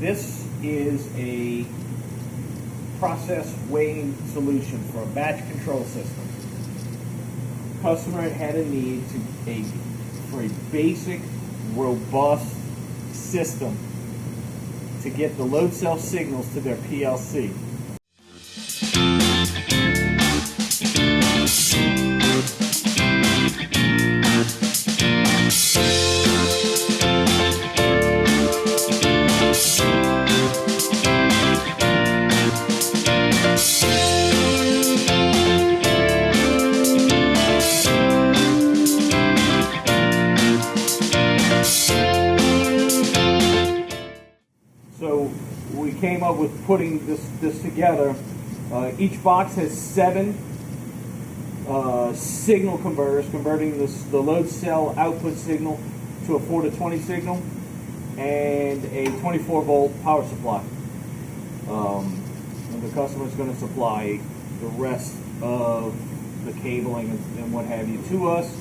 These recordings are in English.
This is a process weighing solution for a batch control system. Customer had a need for a basic, robust system to get the load cell signals to their PLC. So we came up with putting this together. Each box has 7 signal converters, converting the load cell output signal to a 4 to 20 signal, and a 24 volt power supply. And the customer is going to supply the rest of the cabling and what have you to us,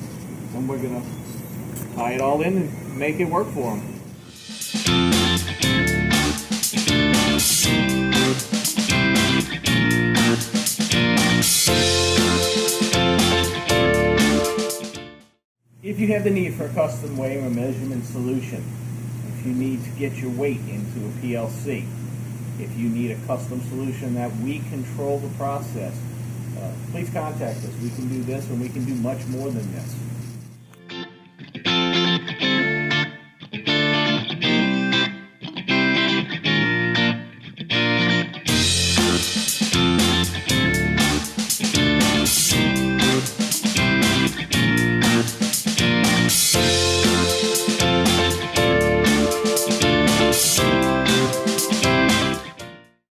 and we're going to tie it all in and make it work for them. If you have the need for a custom weighing or measurement solution, if you need to get your weight into a PLC, if you need a custom solution that we control the process, please contact us. We can do this, and we can do much more than this.